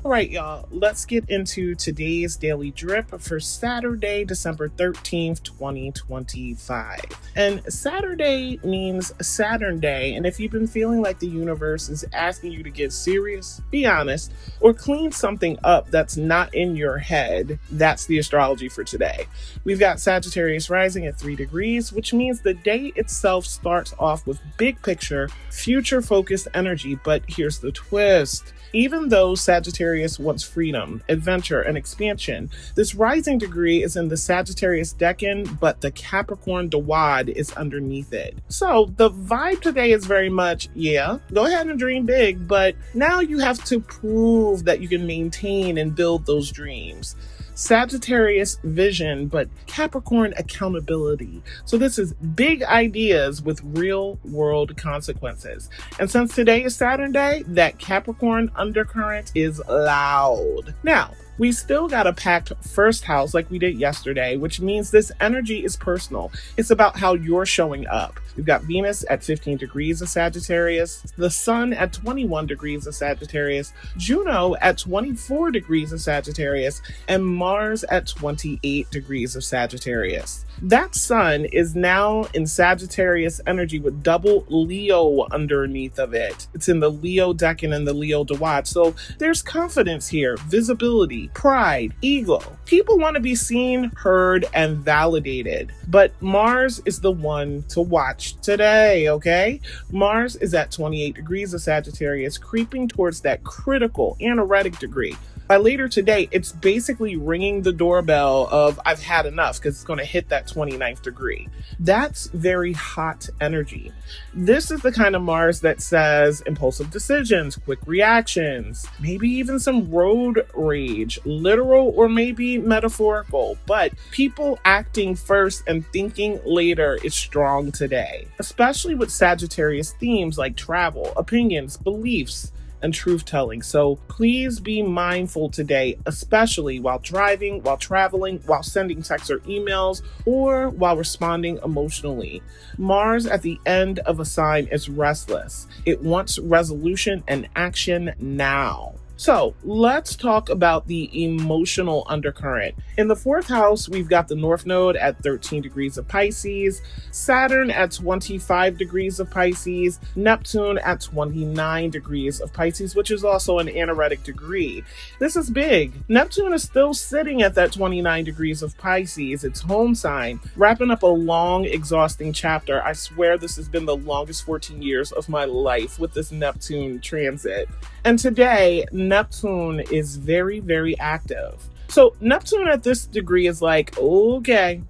All right, y'all, let's get into today's daily drip for Saturday, December 13th, 2025. And Saturday means Saturn Day. And if you've been feeling like the universe is asking you to get serious, be honest, or clean something up that's not in your head, that's the astrology for today. We've got Sagittarius rising at 3 degrees, which means the day itself starts off with big picture, future-focused energy. But here's the twist. Even though Sagittarius wants freedom, adventure, and expansion, this rising degree is in the Sagittarius decan, but the Capricorn Dawad is underneath it. So the vibe today is very much, go ahead and dream big, but now you have to prove that you can maintain and build those dreams. Sagittarius vision, but Capricorn accountability. So this is big ideas with real world consequences. And since today is Saturn Day, that Capricorn undercurrent is loud. Now, we still got a packed first house like we did yesterday, which means this energy is personal. It's about how you're showing up. We've got Venus at 15 degrees of Sagittarius, the Sun at 21 degrees of Sagittarius, Juno at 24 degrees of Sagittarius, and Mars at 28 degrees of Sagittarius. That Sun is now in Sagittarius energy with double Leo underneath of it. It's in the Leo decan and the Leo Dawad. So there's confidence here, visibility, pride, ego. People want to be seen, heard, and validated. But Mars is the one to watch today, okay? Mars is at 28 degrees of Sagittarius, creeping towards that critical anoretic degree. By later today, it's basically ringing the doorbell of I've had enough because it's going to hit that 29th degree. That's very hot energy. This is the kind of Mars that says impulsive decisions, quick reactions, maybe even some road rage, literal or maybe metaphorical, but people acting first and thinking later is strong today, especially with Sagittarius themes like travel, opinions, beliefs, and truth-telling. So please be mindful today, especially while driving, while traveling, while sending texts or emails, or while responding emotionally. Mars at the end of a sign is restless. It wants resolution and action now. So let's talk about the emotional undercurrent. In the fourth house, we've got the North Node at 13 degrees of Pisces, Saturn at 25 degrees of Pisces, Neptune at 29 degrees of Pisces, which is also an anoretic degree. This is big. Neptune is still sitting at that 29 degrees of Pisces, its home sign, wrapping up a long, exhausting chapter. I swear this has been the longest 14 years of my life with this Neptune transit. And today, Neptune is very, very active. So Neptune at this degree is like, okay,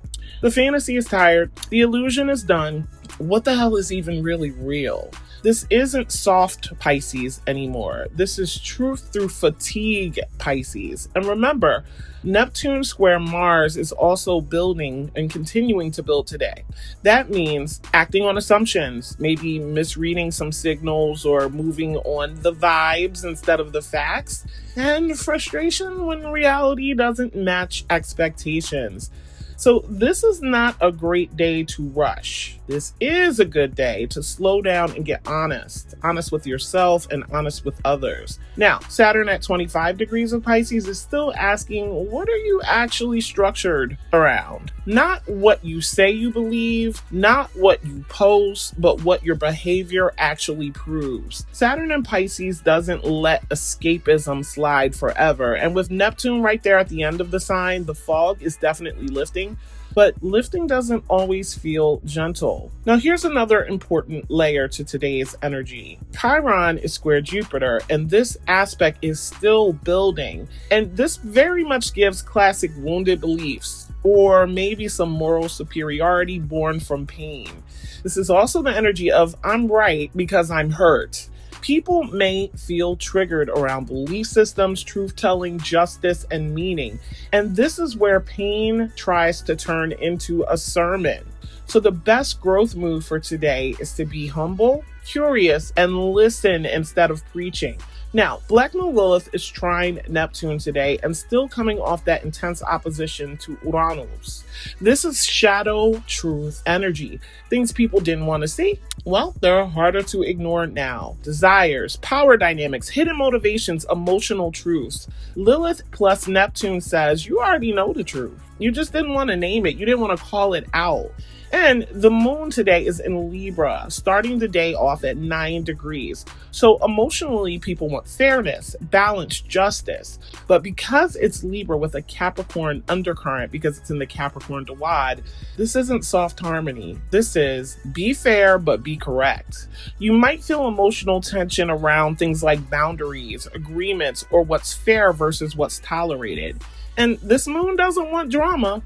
the fantasy is tired. The illusion is done. What the hell is even really real? This isn't soft Pisces anymore. This is truth through fatigue Pisces. And remember, Neptune square Mars is also building and continuing to build today. That means acting on assumptions, maybe misreading some signals or moving on the vibes instead of the facts, and frustration when reality doesn't match expectations. So this is not a great day to rush. This is a good day to slow down and get honest with yourself and honest with others. Now, Saturn at 25 degrees of Pisces is still asking, what are you actually structured around? Not what you say you believe, not what you post, but what your behavior actually proves. Saturn in Pisces doesn't let escapism slide forever. And with Neptune right there at the end of the sign, the fog is definitely lifting. But lifting doesn't always feel gentle. Now here's another important layer to today's energy. Chiron is square Jupiter, and this aspect is still building. And this very much gives classic wounded beliefs, or maybe some moral superiority born from pain. This is also the energy of I'm right because I'm hurt. People may feel triggered around belief systems, truth-telling, justice, and meaning. And this is where pain tries to turn into a sermon. So the best growth move for today is to be humble, curious, and listen instead of preaching. Now, Black Moon Lilith is trine Neptune today and still coming off that intense opposition to Uranus. This is shadow truth energy. Things people didn't want to see, well, they're harder to ignore now. Desires, power dynamics, hidden motivations, emotional truths. Lilith plus Neptune says you already know the truth. You just didn't want to name it. You didn't want to call it out. And the moon today is in Libra, starting the day off at 9 degrees. So emotionally, people want fairness, balance, justice. But because it's Libra with a Capricorn undercurrent, because it's in the Capricorn Dawad, this isn't soft harmony. This is be fair, but be correct. You might feel emotional tension around things like boundaries, agreements, or what's fair versus what's tolerated. And this moon doesn't want drama.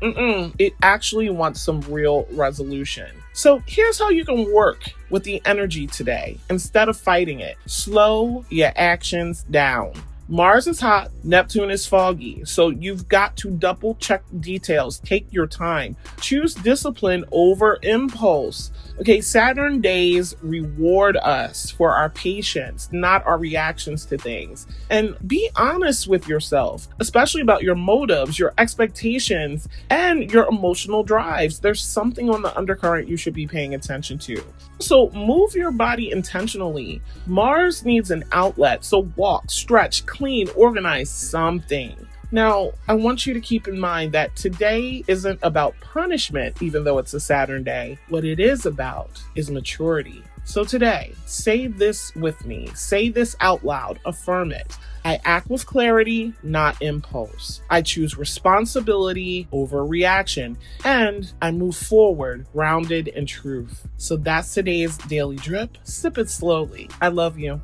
It actually wants some real resolution. So here's how you can work with the energy today. Instead of fighting it, slow your actions down. Mars is hot, Neptune is foggy, so you've got to double check details. Take your time. Choose discipline over impulse. Okay, Saturn days reward us for our patience, not our reactions to things. And be honest with yourself, especially about your motives, your expectations, and your emotional drives. There's something on the undercurrent you should be paying attention to. So move your body intentionally. Mars needs an outlet, so walk, stretch, clean, organize something. Now, I want you to keep in mind that today isn't about punishment, even though it's a Saturn day. What it is about is maturity. So today, say this with me. Say this out loud. Affirm it. I act with clarity, not impulse. I choose responsibility over reaction. And I move forward, grounded in truth. So that's today's Daily Drip. Sip it slowly. I love you.